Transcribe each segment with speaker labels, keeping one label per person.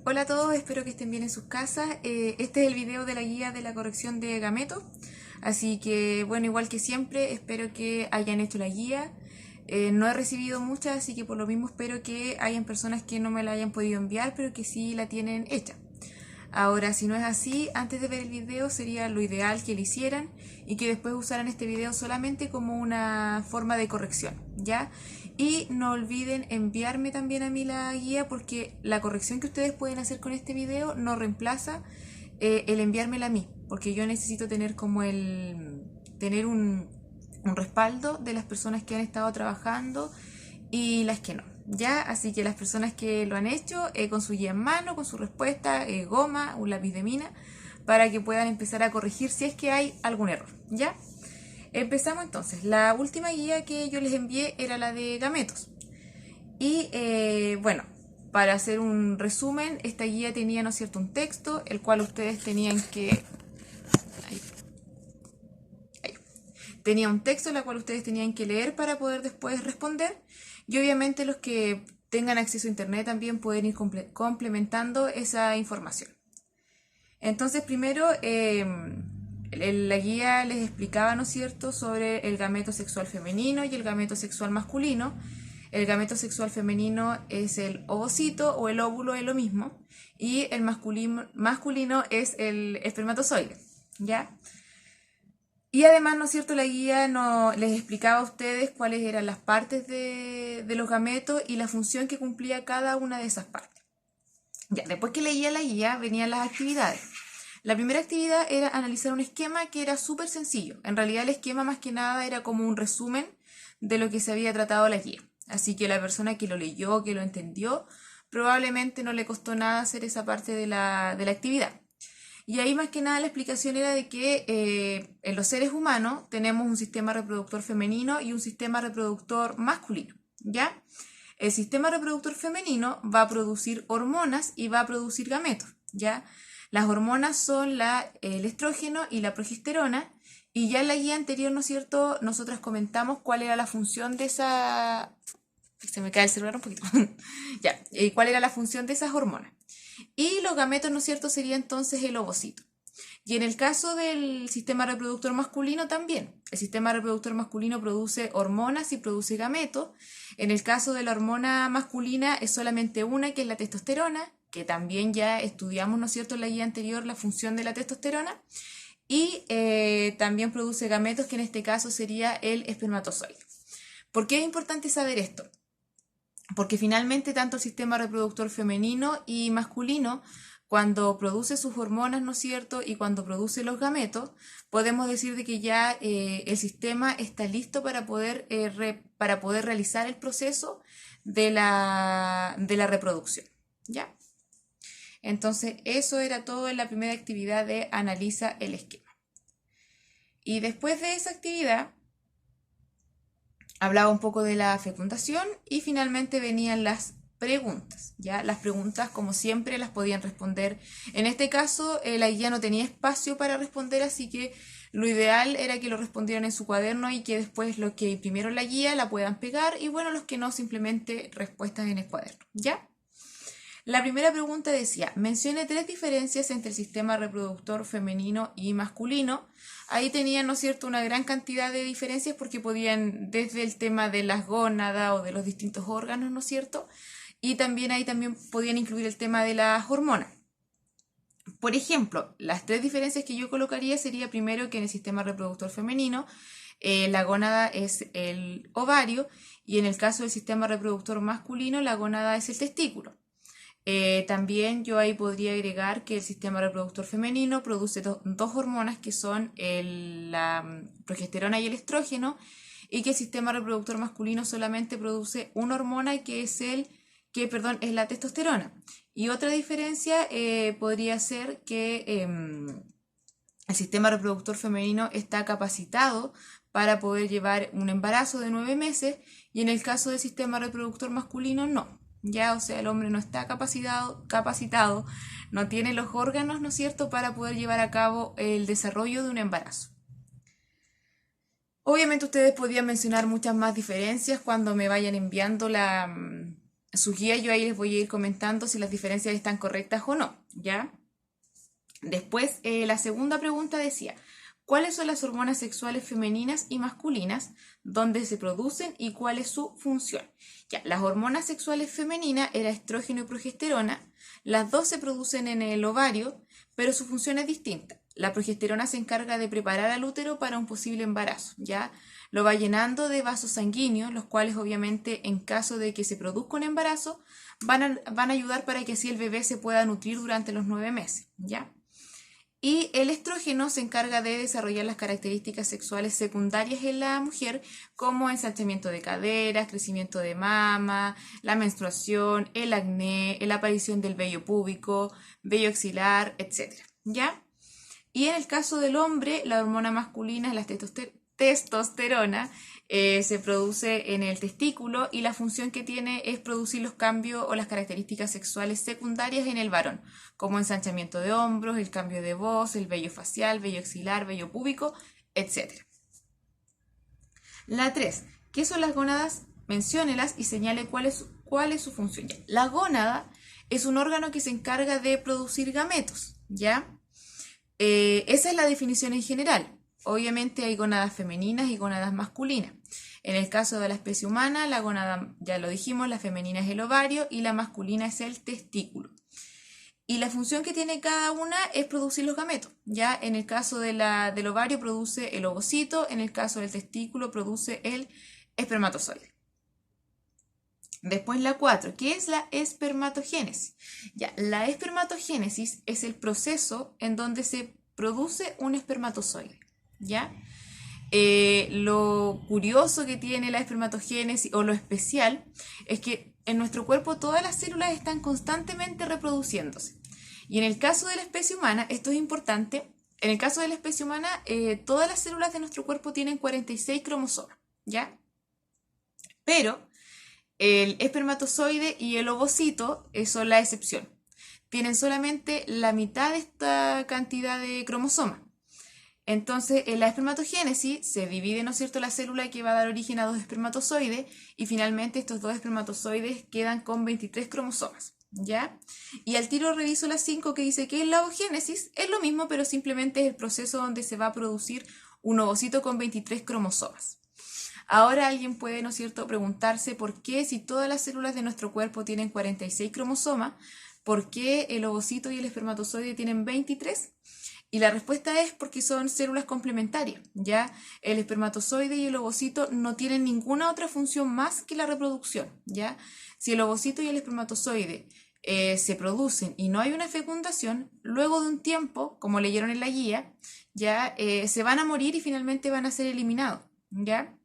Speaker 1: Hola a todos, espero que estén bien en sus casas. Este es el video de la guía de la corrección de gametos. Así que, bueno, igual que siempre, espero que hayan hecho la guía. No he recibido muchas, así que por lo mismo espero que hayan personas que no me la hayan podido enviar, pero que sí la tienen hecha. Ahora, si no es así, antes de ver el video sería lo ideal que lo hicieran y que después usaran este video solamente como una forma de corrección, ¿ya? Y no olviden enviarme también a mí la guía porque la corrección que ustedes pueden hacer con este video no reemplaza el enviármela a mí, porque yo necesito tener como tener un respaldo de las personas que han estado trabajando y las que no. ¿Ya? Así que las personas que lo han hecho, con su guía en mano, con su respuesta, goma, un lápiz de mina, para que puedan empezar a corregir si es que hay algún error. ¿Ya? Empezamos entonces. La última guía que yo les envié era la de gametos. Y bueno, para hacer un resumen, esta guía tenía, ¿no es cierto?, un texto, el cual ustedes tenían que... Ahí, ahí. Tenía un texto el cual ustedes tenían que leer para poder después responder. Y obviamente los que tengan acceso a internet también pueden ir complementando esa información. Entonces primero la guía les explicaba, ¿no es cierto?, sobre el gameto sexual femenino y el gameto sexual masculino. El gameto sexual femenino es el ovocito o el óvulo, es lo mismo, y el masculino es el espermatozoide, ¿ya? Y además, ¿no es cierto?, la guía no, les explicaba a ustedes cuáles eran las partes de los gametos y la función que cumplía cada una de esas partes. Ya, después que leía la guía, venían las actividades. La primera actividad era analizar un esquema que era súper sencillo. En realidad el esquema más que nada era como un resumen de lo que se había tratado la guía. Así que la persona que lo leyó, que lo entendió, probablemente no le costó nada hacer esa parte de la actividad. Y ahí más que nada la explicación era de que en los seres humanos tenemos un sistema reproductor femenino y un sistema reproductor masculino, ¿ya? El sistema reproductor femenino va a producir hormonas y va a producir gametos, ¿ya? Las hormonas son el estrógeno y la progesterona, y ya en la guía anterior, ¿no es cierto?, nosotras comentamos cuál era la función de esa... Se me cae el celular un poquito. Ya, ¿cuál era la función de esas hormonas? Y los gametos, ¿no es cierto?, sería entonces el ovocito. Y en el caso del sistema reproductor masculino también. El sistema reproductor masculino produce hormonas y produce gametos. En el caso de la hormona masculina es solamente una, que es la testosterona, que también ya estudiamos, ¿no es cierto?, en la guía anterior la función de la testosterona. Y también produce gametos, que en este caso sería el espermatozoide. ¿Por qué es importante saber esto? Porque finalmente tanto el sistema reproductor femenino y masculino, cuando produce sus hormonas, ¿no es cierto?, y cuando produce los gametos, podemos decir de que ya el sistema está listo para poder realizar el proceso de la reproducción, ¿ya? Entonces, eso era todo en la primera actividad de analiza el esquema. Y después de esa actividad, hablaba un poco de la fecundación y finalmente venían las preguntas. ¿Ya? Las preguntas, como siempre, las podían responder. En este caso, la guía no tenía espacio para responder, así que lo ideal era que lo respondieran en su cuaderno y que después los que imprimieron la guía la puedan pegar, y bueno, los que no, simplemente respuestas en el cuaderno. ¿Ya? La primera pregunta decía, mencione 3 diferencias entre el sistema reproductor femenino y masculino. Ahí tenían, ¿no es cierto?, una gran cantidad de diferencias porque podían, desde el tema de las gónadas o de los distintos órganos, ¿no es cierto?, y también ahí también podían incluir el tema de las hormonas. Por ejemplo, las 3 diferencias que yo colocaría sería primero que en el sistema reproductor femenino la gónada es el ovario, y en el caso del sistema reproductor masculino la gónada es el testículo. También yo ahí podría agregar que el sistema reproductor femenino produce dos hormonas que son la progesterona y el estrógeno, y que el sistema reproductor masculino solamente produce una hormona que es es la testosterona. Y otra diferencia podría ser que el sistema reproductor femenino está capacitado para poder llevar un embarazo de 9 meses, y en el caso del sistema reproductor masculino no. Ya, o sea, el hombre no está capacitado, no tiene los órganos, ¿no es cierto?, para poder llevar a cabo el desarrollo de un embarazo. Obviamente ustedes podían mencionar muchas más diferencias cuando me vayan enviando su guía yo ahí les voy a ir comentando si las diferencias están correctas o no, ¿ya? Después, la segunda pregunta decía, ¿cuáles son las hormonas sexuales femeninas y masculinas? ¿Dónde se producen y cuál es su función? Ya, las hormonas sexuales femeninas era estrógeno y progesterona. Las dos se producen en el ovario, pero su función es distinta. La progesterona se encarga de preparar al útero para un posible embarazo, ¿ya? Lo va llenando de vasos sanguíneos, los cuales obviamente en caso de que se produzca un embarazo, van a ayudar para que así el bebé se pueda nutrir durante los 9 meses, ¿ya? Y el estrógeno se encarga de desarrollar las características sexuales secundarias en la mujer, como ensanchamiento de caderas, crecimiento de mama, la menstruación, el acné, la aparición del vello púbico, vello axilar, etc. ¿Ya? Y en el caso del hombre, la hormona masculina es la testosterona, se produce en el testículo y la función que tiene es producir los cambios o las características sexuales secundarias en el varón, como ensanchamiento de hombros, el cambio de voz, el vello facial, vello axilar, vello púbico, etc. La 3. ¿Qué son las gónadas? Menciónelas y señale cuál es su función. Ya. La gónada es un órgano que se encarga de producir gametos, ¿ya? Esa es la definición en general. Obviamente hay gónadas femeninas y gónadas masculinas. En el caso de la especie humana, la gónada, ya lo dijimos, la femenina es el ovario y la masculina es el testículo. Y la función que tiene cada una es producir los gametos. Ya en el caso del ovario produce el ovocito, en el caso del testículo produce el espermatozoide. Después la 4, ¿qué es la espermatogénesis? Ya, la espermatogénesis es el proceso en donde se produce un espermatozoide, ¿ya? Lo curioso que tiene la espermatogénesis o lo especial es que en nuestro cuerpo todas las células están constantemente reproduciéndose. Y en el caso de la especie humana, esto es importante, en el caso de la especie humana, todas las células de nuestro cuerpo tienen 46 cromosomas, ¿ya? Pero el espermatozoide y el ovocito son la excepción. Tienen solamente la mitad de esta cantidad de cromosomas. Entonces, en la espermatogénesis se divide, ¿no es cierto?, la célula que va a dar origen a dos espermatozoides y finalmente estos dos espermatozoides quedan con 23 cromosomas, ¿ya? Y al tiro reviso la 5 que dice que la ovogénesis es lo mismo, pero simplemente es el proceso donde se va a producir un ovocito con 23 cromosomas. Ahora alguien puede, ¿no es cierto?, preguntarse por qué si todas las células de nuestro cuerpo tienen 46 cromosomas, ¿por qué el ovocito y el espermatozoide tienen 23? Y la respuesta es porque son células complementarias, ¿ya? El espermatozoide y el ovocito no tienen ninguna otra función más que la reproducción, ¿ya? Si el ovocito y el espermatozoide se producen y no hay una fecundación, luego de un tiempo, como leyeron en la guía, ya se van a morir y finalmente van a ser eliminados, ¿ya?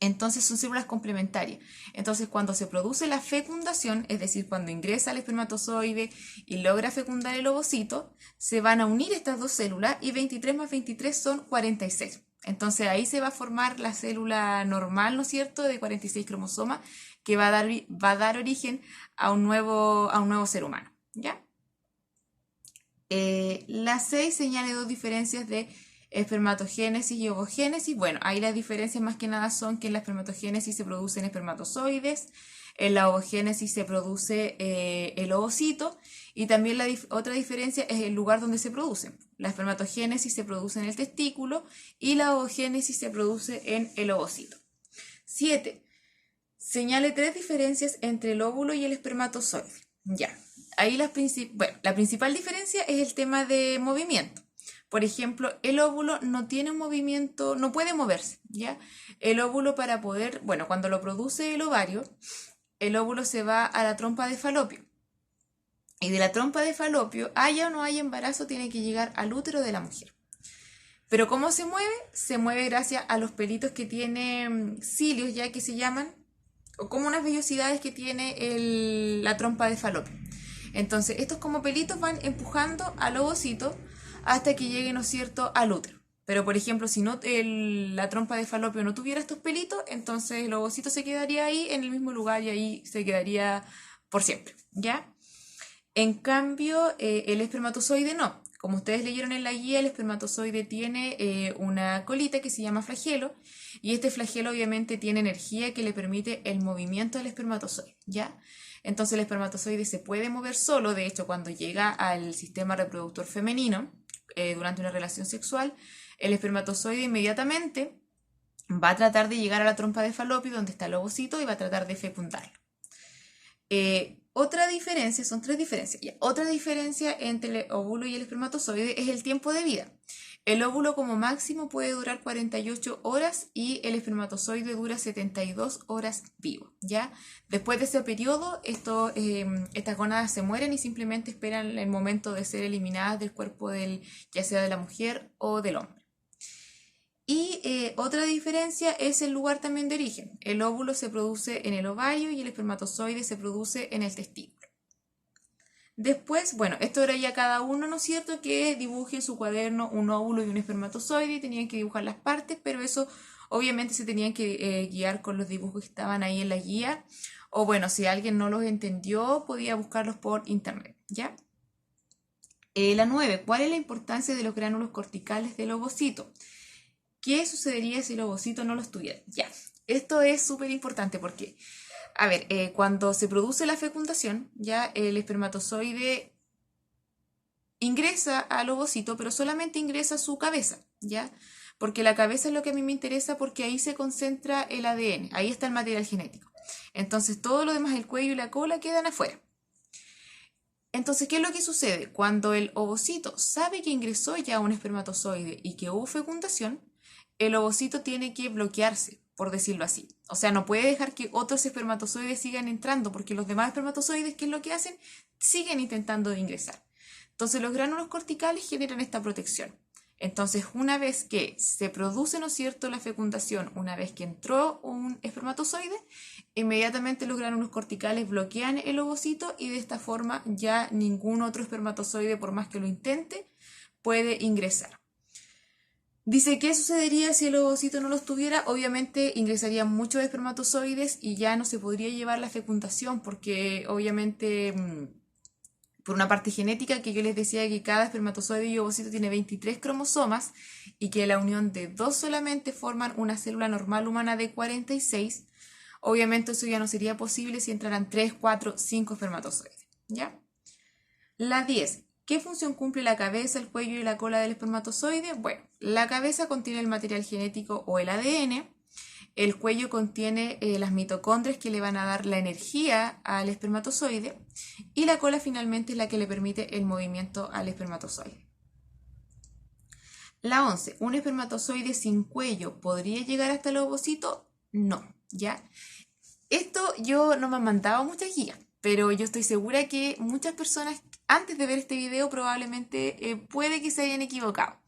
Speaker 1: Entonces son células complementarias. Entonces cuando se produce la fecundación, es decir, cuando ingresa el espermatozoide y logra fecundar el ovocito, se van a unir estas dos células y 23 más 23 son 46. Entonces ahí se va a formar la célula normal, ¿no es cierto?, de 46 cromosomas que va a dar origen a un nuevo ser humano, ¿ya? La 6 señala dos diferencias de espermatogénesis y ovogénesis. Bueno, ahí las diferencias más que nada son que en la espermatogénesis se producen espermatozoides, en la ovogénesis se produce el ovocito y también la otra diferencia es el lugar donde se producen. La espermatogénesis se produce en el testículo y la ovogénesis se produce en el ovocito. 7. Señale tres diferencias entre el óvulo y el espermatozoide. Ya, ahí la principal diferencia es el tema de movimiento. Por ejemplo, el óvulo no tiene un movimiento, no puede moverse, ¿ya? El óvulo para poder, bueno, cuando lo produce el ovario, el óvulo se va a la trompa de Falopio. Y de la trompa de Falopio, haya o no haya embarazo, tiene que llegar al útero de la mujer. Pero ¿cómo se mueve? Se mueve gracias a los pelitos que tiene cilios, ya que se llaman, o como unas vellosidades que tiene la trompa de Falopio. Entonces, estos como pelitos van empujando al ovocito hasta que llegue, ¿no es cierto?, al útero. Pero, por ejemplo, si no la trompa de Falopio no tuviera estos pelitos, entonces el ovocito se quedaría ahí en el mismo lugar y ahí se quedaría por siempre, ¿ya? En cambio, el espermatozoide no. Como ustedes leyeron en la guía, el espermatozoide tiene una colita que se llama flagelo, y este flagelo obviamente tiene energía que le permite el movimiento del espermatozoide, ¿ya? Entonces el espermatozoide se puede mover solo. De hecho, cuando llega al sistema reproductor femenino, durante una relación sexual, el espermatozoide inmediatamente va a tratar de llegar a la trompa de Falopio, donde está el ovocito, y va a tratar de fecundarlo. Otra diferencia, son tres diferencias. Ya. Otra diferencia entre el óvulo y el espermatozoide es el tiempo de vida. El óvulo como máximo puede durar 48 horas y el espermatozoide dura 72 horas vivo, ¿ya? Después de ese periodo, estas gónadas se mueren y simplemente esperan el momento de ser eliminadas del cuerpo ya sea de la mujer o del hombre. Y otra diferencia es el lugar también de origen. El óvulo se produce en el ovario y el espermatozoide se produce en el testículo. Después, bueno, esto era ya cada uno, ¿no es cierto?, que dibuje en su cuaderno un óvulo y un espermatozoide, y tenían que dibujar las partes, pero eso obviamente se tenían que guiar con los dibujos que estaban ahí en la guía, o bueno, si alguien no los entendió, podía buscarlos por internet, ¿ya? La 9, ¿cuál es la importancia de los gránulos corticales del ovocito? ¿Qué sucedería si el ovocito no los tuviera? Ya, esto es súper importante porque, a ver, cuando se produce la fecundación, ya el espermatozoide ingresa al ovocito, pero solamente ingresa su cabeza, ¿ya? Porque la cabeza es lo que a mí me interesa, porque ahí se concentra el ADN, ahí está el material genético. Entonces todo lo demás, el cuello y la cola, quedan afuera. Entonces, ¿qué es lo que sucede? Cuando el ovocito sabe que ingresó ya un espermatozoide y que hubo fecundación, el ovocito tiene que bloquearse, por decirlo así. O sea, no puede dejar que otros espermatozoides sigan entrando, porque los demás espermatozoides, ¿qué es lo que hacen? Siguen intentando de ingresar. Entonces, los gránulos corticales generan esta protección. Entonces, una vez que se produce, ¿no es cierto?, la fecundación, una vez que entró un espermatozoide, inmediatamente los gránulos corticales bloquean el ovocito y de esta forma ya ningún otro espermatozoide, por más que lo intente, puede ingresar. Dice, ¿qué sucedería si el ovocito no los tuviera? Obviamente ingresarían muchos espermatozoides y ya no se podría llevar la fecundación, porque obviamente por una parte genética, que yo les decía que cada espermatozoide y ovocito tiene 23 cromosomas y que la unión de dos solamente forman una célula normal humana de 46, obviamente eso ya no sería posible si entraran 3, 4, 5 espermatozoides, ¿ya? La 10. ¿Qué función cumple la cabeza, el cuello y la cola del espermatozoide? Bueno, la cabeza contiene el material genético o el ADN, el cuello contiene las mitocondrias que le van a dar la energía al espermatozoide, y la cola finalmente es la que le permite el movimiento al espermatozoide. La 11. ¿Un espermatozoide sin cuello podría llegar hasta el ovocito? No, ¿ya? Esto yo no me han mandado muchas guías, pero yo estoy segura que muchas personas antes de ver este video probablemente puede que se hayan equivocado.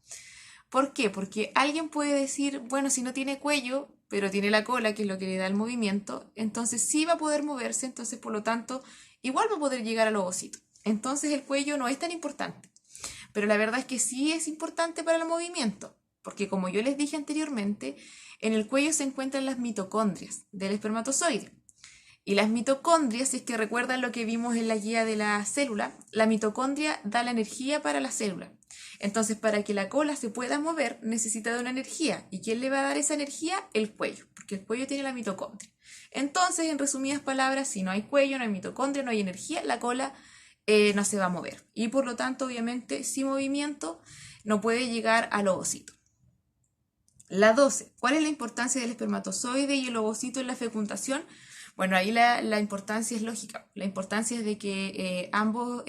Speaker 1: ¿Por qué? Porque alguien puede decir, bueno, si no tiene cuello, pero tiene la cola, que es lo que le da el movimiento, entonces sí va a poder moverse, entonces por lo tanto igual va a poder llegar al ovocito. Entonces el cuello no es tan importante, pero la verdad es que sí es importante para el movimiento, porque como yo les dije anteriormente, en el cuello se encuentran las mitocondrias del espermatozoide. Y las mitocondrias, si es que recuerdan lo que vimos en la guía de la célula, la mitocondria da la energía para la célula. Entonces, para que la cola se pueda mover, necesita de una energía. ¿Y quién le va a dar esa energía? El cuello, porque el cuello tiene la mitocondria. Entonces, en resumidas palabras, si no hay cuello, no hay mitocondria, no hay energía, la cola no se va a mover. Y por lo tanto, obviamente, sin movimiento, no puede llegar al ovocito. La 12. ¿Cuál es la importancia del espermatozoide y el ovocito en la fecundación? Bueno, ahí la importancia es lógica. La importancia es de que ambos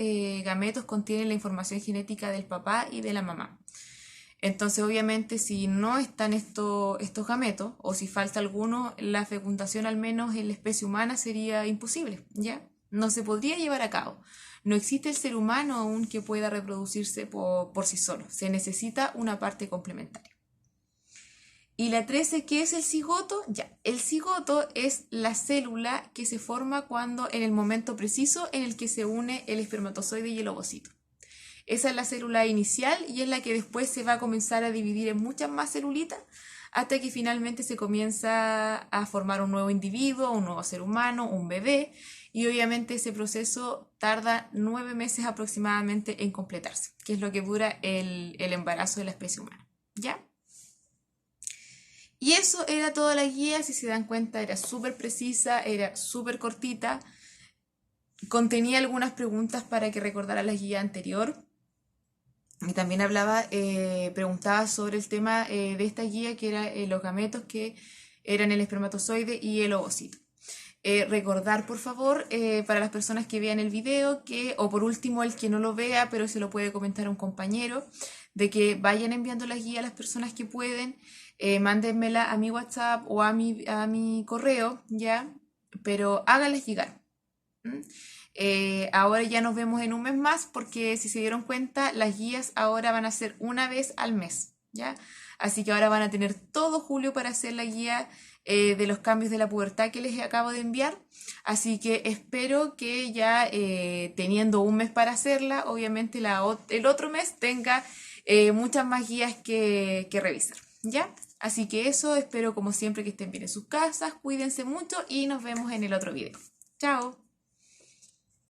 Speaker 1: gametos contienen la información genética del papá y de la mamá. Entonces, obviamente, si no están estos gametos, o si falta alguno, la fecundación, al menos en la especie humana, sería imposible, ¿ya? No se podría llevar a cabo. No existe el ser humano aún que pueda reproducirse por sí solo. Se necesita una parte complementaria. Y la 13, ¿qué es el cigoto? Ya, el cigoto es la célula que se forma cuando, en el momento preciso en el que se une el espermatozoide y el ovocito. Esa es la célula inicial y es la que después se va a comenzar a dividir en muchas más celulitas hasta que finalmente se comienza a formar un nuevo individuo, un nuevo ser humano, un bebé, y obviamente ese proceso tarda 9 meses aproximadamente en completarse, que es lo que dura el embarazo de la especie humana, ¿ya? Y eso era toda la guía, si se dan cuenta era súper precisa, era súper cortita, contenía algunas preguntas para que recordara la guía anterior. Y también preguntaba sobre el tema de esta guía, que era los gametos, que eran el espermatozoide y el ovocito. Recordar, por favor, para las personas que vean el video, o por último el que no lo vea, pero se lo puede comentar a un compañero, de que vayan enviando la guía a las personas que pueden, mándenmela a mi WhatsApp o a mi correo, ¿ya? Pero háganles llegar. ¿Mm? Ahora ya nos vemos en un mes más porque si se dieron cuenta las guías ahora van a ser una vez al mes, ¿ya? Así que ahora van a tener todo julio para hacer la guía de los cambios de la pubertad que les acabo de enviar. Así que espero que ya teniendo un mes para hacerla, obviamente el otro mes tenga muchas más guías que revisar, ¿ya? Así que eso, espero como siempre que estén bien en sus casas, cuídense mucho y nos vemos en el otro video. Chao.